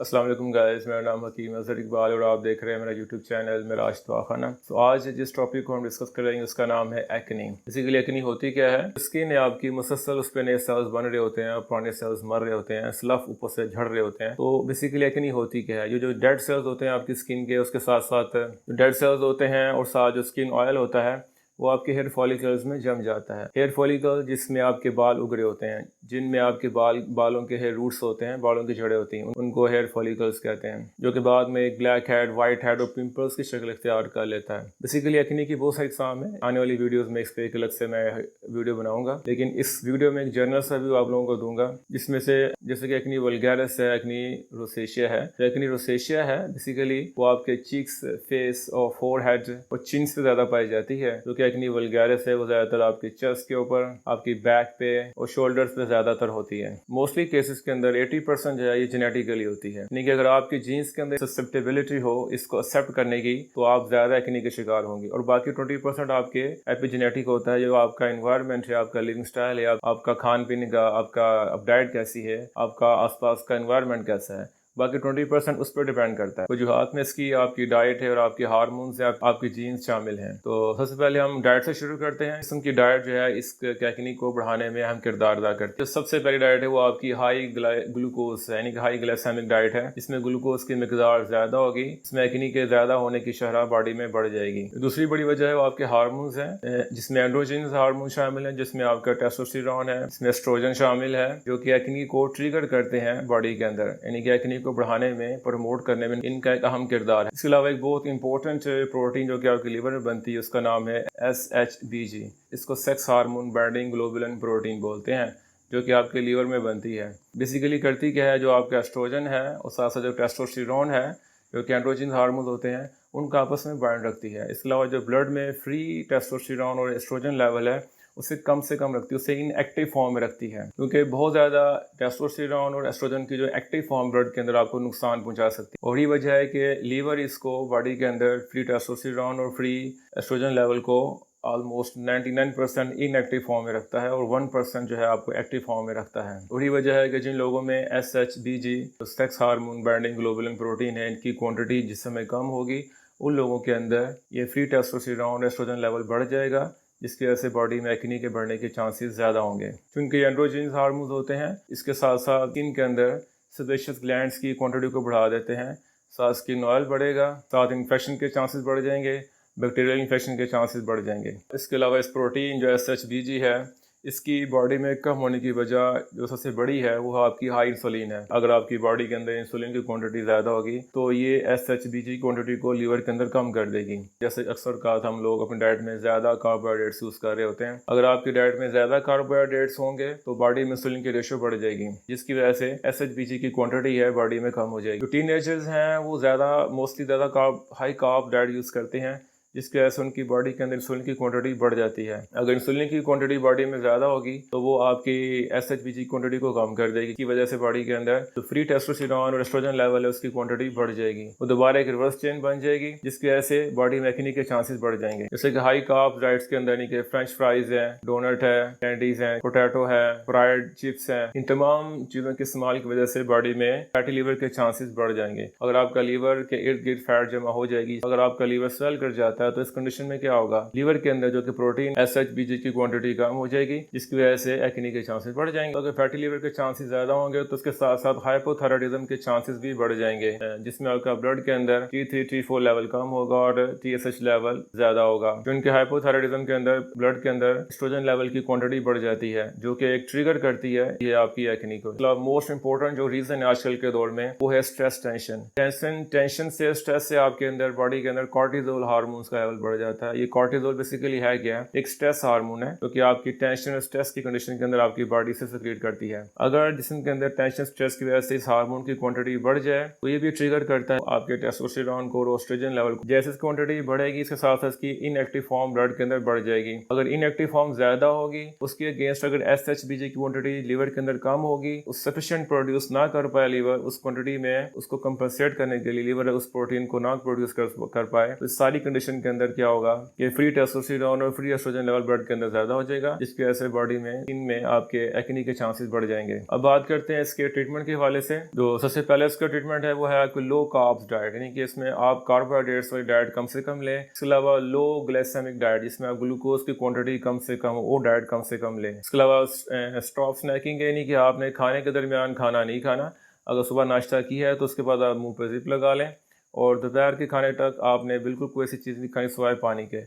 अस्सलाम वालेकुम गाइस, मेरा नाम हकीम अज़हर इकबाल और आप देख रहे हैं मेरा यूट्यूब चैनल मेराज दवाखाना। तो आज जिस टॉपिक को हम डिस्कस करेंगे उसका नाम है एक्ने। बेसिकली एक्ने होती क्या है? स्किन है आपकी मुसलसल उस पर नए सेल्स बन रहे होते हैं और पुराने सेल्स मर रहे होते हैं, स्लफ ऊपर से झड़ रहे होते हैं। तो बेसिकली एक्ने होती क्या है? ये जो डेड सेल्स होते हैं आपकी स्किन के, उसके साथ साथ जो डेड सेल्स होते हैं और साथ जो स्किन ऑयल होता है वो आपके हेयर फॉलिकल्स में जम जाता है। हेयर फॉलिकल जिसमें आपके बाल उग रहे होते हैं, जिनमें आपके बालों के हेयर रूट्स होते हैं, बालों की जड़ें होती हैं, उनको हेयर फॉलिकल्स कहते हैं, जो कि बाद में एक ब्लैक हेड, वाइट हेड और पिंपल्स की शक्ल इख्तियार कर लेता है। बेसिकली एक्ने की बहुत सारी अक़साम है। आने वाली वीडियोस में इस पर एक अलग से मैं वीडियो बनाऊंगा, लेकिन इस वीडियो में एक जनरल सा व्यू आप लोगों को दूंगा, जिसमें से जैसे कि एक्ने वल्गैरिस है, एक्ने रोसेशिया है। तो एक्ने रोसेशिया है बेसिकली वो आपके चीक्स, फेस और फोरहेड और चिन से ज्यादा पाई जाती है, जो कि एक्ने वल्गैरिस है वो ज्यादातर आपके चेस्ट के ऊपर, आपकी बैक पे और शोल्डर्स पे ज्यादातर होती है। मोस्टली केसेस के अंदर 80% जो है ये जेनेटिकली होती है, यानी कि अगर आपकी जीन्स के अंदर ससेप्टेबिलिटी हो इसको एक्सेप्ट करने की, तो आप ज्यादा एक्ने के शिकार होंगे। और बाकी 20% आपके एपिजेनेटिक होता है, जो आपका एनवायरनमेंट है, आपका लिविंग स्टाइल है, आपका खान पीने का, आपका डाइट कैसी है, आपका आसपास का एनवायरनमेंट कैसा है। बाकी 20% उस पर डिपेंड करता है। वजूहात में इसकी आपकी डाइट है और आपके हार्मोन्स है, आपकी जीन्स शामिल हैं। तो सबसे पहले हम डाइट से शुरू करते हैं। किस्म की डाइट जो है इस एक्ने को बढ़ाने में अहम किरदार अदा करती है। तो सबसे पहली डाइट है वो आपकी हाई ग्लूकोज है, यानी कि हाई ग्लाइसेमिक डाइट है। इसमें ग्लूकोज की मिकदार ज्यादा होगी, इसमें एक्ने के ज्यादा होने की शरह बॉडी में बढ़ जाएगी। दूसरी बड़ी वजह है वो आपके हार्मोन्स हैं, जिसमें एंड्रोजन हार्मोन शामिल है, जिसमें आपका टेस्टोस्टेरोन है, इसमें एस्ट्रोजन शामिल है, जो कि एक्ने को ट्रिगर करते हैं बॉडी के अंदर, यानी कि एक्ने को बढ़ाने में, प्रमोट करने में इनका एक अहम किरदार है। इसके अलावा एक बहुत इंपॉर्टेंट प्रोटीन जो कि आपके लिवर में बनती है, उसका नाम है SHBG। इसको sex hormone binding globulin protein बोलते हैं, जो कि आपके लीवर में बनती है। बेसिकली करती क्या है, जो आपका एस्ट्रोजन है और साथ साथ जो टेस्टोस्टेरोन है, जो कि एंड्रोजन हार्मोन होते हैं, उनका आपस में बाइंड रखती है। इसके अलावा जो ब्लड में फ्री टेस्टोस्टेरोन और एस्ट्रोजन लेवल है उसे कम से कम रखती है, उसे इनएक्टिव फॉर्म में रखती है, क्योंकि बहुत ज़्यादा टेस्टोस्टेरोन और एस्ट्रोजन की जो एक्टिव फॉर्म ब्लड के अंदर आपको नुकसान पहुंचा सकती है। और यही वजह है कि लीवर इसको बॉडी के अंदर फ्री टेस्टोस्टेरोन और फ्री एस्ट्रोजन लेवल को ऑलमोस्ट 99% इनएक्टिव फॉर्म में रखता है और 1% जो है आपको एक्टिव फॉर्म में रखता है। और यही वजह है कि जिन लोगों में SHBG sex hormone binding globulin protein है, इनकी क्वांटिटी जिस समय कम होगी, उन लोगों के अंदर ये फ्री टेस्टोस्टेरोन एस्ट्रोजन लेवल बढ़ जाएगा, जिसकी वजह से बॉडी में एक्ने के बढ़ने के चांसेस ज़्यादा होंगे। क्योंकि एंड्रोजन हार्मोन्स होते हैं, इसके साथ साथ स्किन के अंदर सेबेशियस ग्लैंड्स की क्वांटिटी को बढ़ा देते हैं, साथ स्किन ऑयल बढ़ेगा, साथ इन्फेक्शन के चांसेस बढ़ जाएंगे, बैक्टीरियल इन्फेक्शन के चांसेस बढ़ जाएंगे। इसके अलावा इस प्रोटीन जो SHBG है, इसकी बॉडी में कम होने की वजह जो सबसे बड़ी है वो आपकी हाई इंसुलिन है। अगर आपकी बॉडी के अंदर इंसुलिन की क्वांटिटी ज़्यादा होगी तो ये SHBG क्वांटिटी को लीवर के अंदर कम कर देगी। जैसे अक्सर कहा था, हम लोग अपनी डाइट में ज़्यादा कार्बोहाइड्रेट्स यूज़ कर रहे होते हैं। अगर आपकी डाइट में ज़्यादा कार्बोहाइड्रेट्स होंगे तो बॉडी में इंसुलिन की रेशो बढ़ जाएगी, जिसकी वजह से SHBG की क्वांटिटी है बॉडी में कम हो जाएगी। जो टीनेजर्स हैं वो मोस्टली ज़्यादा हाई कार्ब डाइट यूज़ करते हैं, जिसकी वजह से उनकी बॉडी के अंदर इंसुलिन की क्वांटिटी बढ़ जाती है। अगर इंसुलिन की क्वांटिटी बॉडी में ज़्यादा होगी तो वो आपकी SHBG क्वांटिटी को कम कर देगी, की वजह से बॉडी के अंदर जो फ्री टेस्टोस्टेरोन और एस्ट्रोजन लेवल है उसकी क्वांटिटी बढ़ जाएगी। वो दोबारा एक रिवर्स चेन बन जाएगी, जिसकी वजह से बॉडी में एक्ने के चांसेस बढ़ जाएंगे। जैसे कि हाई कार्ब डाइट्स के अंदर नहीं, फ्रेंच फ्राइज है, डोनट है, कैंडीज है, पोटैटो है, फ्राइड चिप्स है, इन तमाम चीज़ों के इस्तेमाल की वजह से बॉडी में फैटी लीवर के चांसेस बढ़ जाएंगे। अगर आपका लीवर के इर्द गिर्द फैट जमा हो जाएगी, अगर आपका लीवर स्वेल कर जाता है, तो इस कंडीशन में क्या होगा, लीवर के अंदर जो कि प्रोटीन SHBG की क्वांटिटी कम हो जाएगी, जिसकी वजह से एक्ने के चांसेस बढ़ जाएंगे। अगर फैटी लीवर के चांसेस ज्यादा होंगे तो उसके साथ साथ हाइपोथायराइडिज्म के चांसेस भी बढ़ जाएंगे, जिसमें आपका ब्लड के अंदर T3 T4 लेवल कम होगा और TSH लेवल ज्यादा होगा। क्योंकि हाइपोथायराइडिज्म के अंदर ब्लड के अंदर एस्ट्रोजन लेवल की क्वांटिटी बढ़ जाती है, जो कि एक ट्रिगर करती है ये आपकी एक्ने को। मतलब मोस्ट इंपोर्टेंट जो रीजन है आजकल के दौर में वो है स्ट्रेस, टेंशन से, स्ट्रेस से आपके अंदर बॉडी के अंदर कॉर्टिजोल हार्मोन्स का लेवल बढ़ जाता है। ये कॉर्टिजोल बेसिकली है क्या, एक स्ट्रेस हार्मोन है, जो कि आपकी टेंशन और स्ट्रेस की कंडीशन के अंदर आपकी बॉडी से सिक्रीट करती है। अगर जिस्म के अंदर टेंशन स्ट्रेस की वजह से इस हार्मोन की क्वांटिटी बढ़ जाए तो ये भी ट्रिगर करता है आपके टेस्टोस्टेरोन को और एस्ट्रोजन लेवल को। जैसे क्वांटिटी बढ़ेगी, इसके साथ साथ इसकी इनएक्टिव फॉर्म ब्लड के अंदर बढ़ जाएगी। अगर इनएक्टिव फॉर्म ज्यादा होगी, उसके अगेंस्ट अगर SHBG की क्वांटिटी लीवर के अंदर कम होगी, उस सफिशिएंट प्रोड्यूस ना कर पाए लीवर, उस क्वांटिटी में उसको कंपनसेट करने के लिए लीवर उस प्रोटीन को ना प्रोड्यूस कर पाए, तो इस सारी कंडीशन कंडीशन के अंदर क्या होगा कि फ्री टेस्टोस्टेरोन और फ्री एस्ट्रोजन लेवल ब्लड के अंदर ज्यादा हो जाएगा, जिसकी वजह से बॉडी में स्किन में आपके एक्ने के चांसेस बढ़ जाएंगे। अब बात करते हैं इसके ट्रीटमेंट के हवाले से। जो सबसे पहले इसका ट्रीटमेंट है वो है आपको लो कार्ब्स डाइट, यानी कि इसमें आप कार्बोहाइड्रेट्स वाली डाइट कम से कम लें। इसके अलावा लो ग्लाइसेमिक डाइट, जिसमें आप ग्लूकोज की क्वांटिटी कम से कम वो डाइट कम से कम लें। इसके अलावा स्टॉप स्नैकिंग, यानी कि आपने खाने के दरमियान खाना नहीं खाना। अगर सुबह नाश्ता किया है तो उसके बाद आप मुंह पर जिप लगा लें, और दोपहर के खाने तक आपने बिल्कुल कोई ऐसी चीज़ नहीं खानी सिवाय पानी के।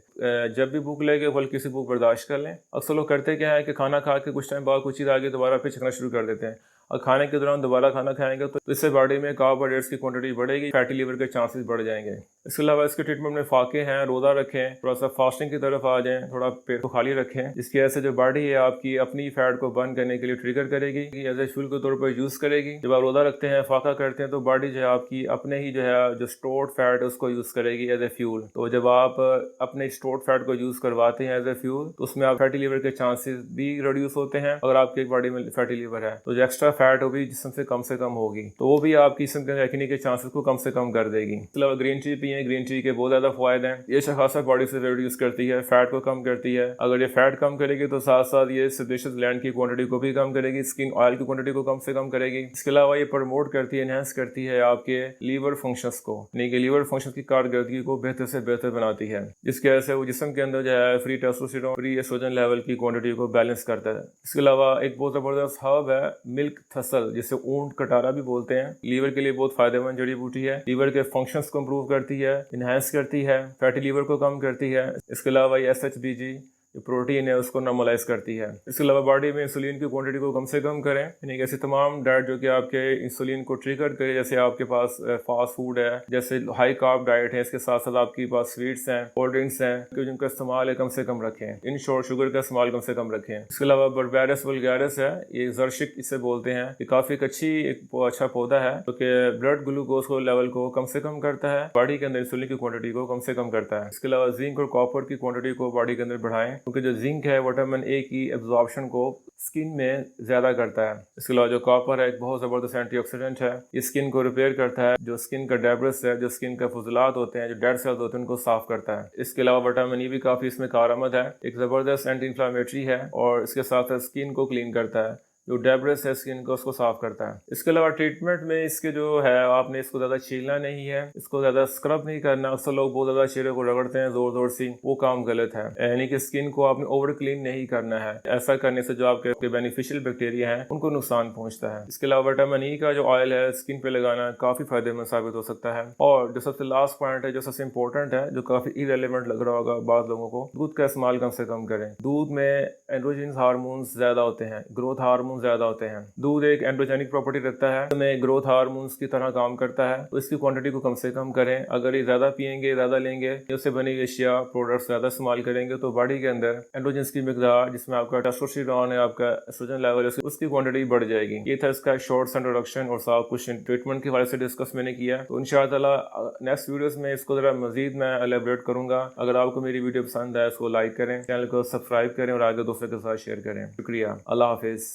जब भी भूख लगे हल्की सी भूख बर्दाश्त कर लें। अक्सर लोग करते क्या है कि खाना खा के कुछ टाइम बाद कुछ चीज़ आगे दोबारा फिर चखना शुरू कर देते हैं, और खाने के दौरान दोबारा खाना खाएंगे तो इससे बॉडी में कार्बोहाइड्रेट्स की क्वांटिटी बढ़ेगी, फैटी लीवर के चांसेस बढ़ जाएंगे। इसके अलावा इसके ट्रीटमेंट में फाके हैं, रोज़ा रखें, थोड़ा सा फास्टिंग की तरफ आ जाएं, थोड़ा पेट को खाली रखें, जिसकी वजह से जो बॉडी है आपकी अपनी फैट को बर्न करने के लिए ट्रिगर करेगी, एज ए फ्यूल के तौर पर यूज़ करेगी। जब आप रोज़ा रखते हैं, फाका करते हैं, तो बॉडी जो है आपकी अपने ही जो है जो स्टोर्ड फैट है उसको यूज़ करेगी एज ए फ्यूल। तो जब आप अपने स्टोर्ड फैट को यूज़ करवाते हैं एज ए फ्यूल, तो उसमें आप फैटी लीवर के चांसेस भी रिड्यूस होते हैं। अगर आपकी बॉडी में फैटी लीवर है तो जो एक्स्ट्रा फैट होगी जिसम से कम होगी, तो वो भी आपकी जिस्म के एक्ने के चांसेस को कम से कम कर देगी। इसके अलावा ग्रीन टी पिए, ग्रीन टी के बहुत ज़्यादा फायदे हैं। ये खासा बॉडी से रिड्यूस करती है, फैट को कम करती है। अगर ये फैट कम करेगी तो साथ साथ ये सेबेशियस ग्लैंड की क्वांटिटी को भी कम करेगी, स्किन ऑयल की क्वांटिटी को कम से कम करेगी। इसके अलावा ये प्रमोट करती है, एनहांस करती है आपके लीवर फंक्शंस को, यानी कि लीवर फंक्शन की कारकर्दगी को बेहतर से बेहतर बनाती है, जिसकी वजह से वो जिस्म के अंदर जो है free testosterone, free estrogen level की क्वांटिटी को बैलेंस करता है। इसके अलावा एक बहुत ज़बरदस्त हर्ब है मिल्क थसल, जिसे ऊंट कटारा भी बोलते हैं। लीवर के लिए बहुत फायदेमंद जड़ी बूटी है, लीवर के फंक्शंस को इंप्रूव करती है, इनहेंस करती है, फैटी लीवर को कम करती है। इसके अलावा ये SHBG जो प्रोटीन है उसको नॉर्मलाइज करती है। इसके अलावा बॉडी में इंसुलिन की क्वांटिटी को कम से कम करें, यानी कि ऐसी तमाम डाइट जो कि आपके इंसुलिन को ट्रिगर करे, जैसे आपके पास फास्ट फूड है, जैसे हाई कार्ब डाइट है, इसके साथ साथ आपके पास स्वीट्स हैं, कोल्ड ड्रिंक्स हैं, जिनका इस्तेमाल है कम से कम रखें। इन शॉर्ट शुगर का इस्तेमाल कम से कम रखें। इसके अलावा बर्बेरस वल्गैरिस है, ये जर्शिक इसे बोलते हैं, ये काफ़ी एक अच्छा पौधा है जो कि ब्लड ग्लूकोज को लेवल को कम से कम करता है, बॉडी के अंदर इंसुलिन की क्वांटिटी को कम से कम करता है। इसके अलावा जिंक और कॉपर की क्वांटिटी को बॉडी के अंदर बढ़ाएं, क्योंकि जो जिंक है विटामिन ए की एब्जॉर्प्शन को स्किन में ज़्यादा करता है। इसके अलावा जो कॉपर है एक बहुत ज़बरदस्त एंटीऑक्सीडेंट है, ये स्किन को रिपेयर करता है, जो स्किन का डेब्रिस है, जो स्किन का फुजलात होते हैं, जो डेड सेल्स होते हैं, उनको साफ करता है। इसके अलावा विटामिन ई भी काफ़ी इसमें कारआमद है, एक ज़बरदस्त एंटी इंफ्लेमेटरी है, और इसके साथ साथ स्किन को क्लीन करता है, जो डेब्रिस है स्किन को उसको साफ करता है। इसके अलावा ट्रीटमेंट में इसके जो है आपने इसको ज़्यादा छीलना नहीं है, इसको ज़्यादा स्क्रब नहीं करना। अक्सर लोग बहुत ज़्यादा चेहरे को रगड़ते हैं ज़ोर सी, वो काम गलत है, यानी कि स्किन को आपने ओवर क्लीन नहीं करना है। ऐसा करने से जो आपके बेनिफिशियल बैक्टीरिया हैं उनको नुकसान पहुंचता है। इसके अलावा विटामिन ई का जो ऑयल है स्किन पे लगाना काफ़ी फायदेमंद साबित हो सकता है। और जो सबसे लास्ट पॉइंट है, जो सबसे इंपॉर्टेंट है, जो काफ़ी इरेलीवेंट लग रहा होगा बाद लोगों को, दूध का इस्तेमाल कम से कम करें। दूध में एंड्रोजन हार्मोन्स ज़्यादा होते हैं, ग्रोथ हार्मोन ज्यादा होते हैं। दूध एक एंड्रोजेनिक प्रॉपर्टी रखता है, हमें ग्रोथ हार्मोन्स की तरह काम करता है, तो इसकी क्वांटिटी को कम से कम करें। अगर ये ज्यादा पियेंगे, ज्यादा लेंगे, उससे बनी अशिया प्रोडक्ट्स ज्यादा इस्तेमाल करेंगे, तो बॉडी के अंदर एंड्रोजन की मिकदार, जिसमें आपका टेस्टोस्टेरोन है, आपका एस्ट्रोजन लेवल है, उसकी क्वांटिटी बढ़ जाएगी। ये था इसका शॉर्ट इंट्रोडक्शन, और साथ कुछ ट्रीटमेंट के हवाले से डिस्कस मैंने किया। तो इंशाअल्लाह नेक्स्ट वीडियोस में इसको जरा मजीद मैं एलेबरेट करूंगा। अगर आपको मेरी वीडियो पसंद आए इसको लाइक करें, चैनल को सब्सक्राइब करें, और आगे दोस्तों के साथ शेयर करें। शुक्रिया, अल्लाह हाफिज।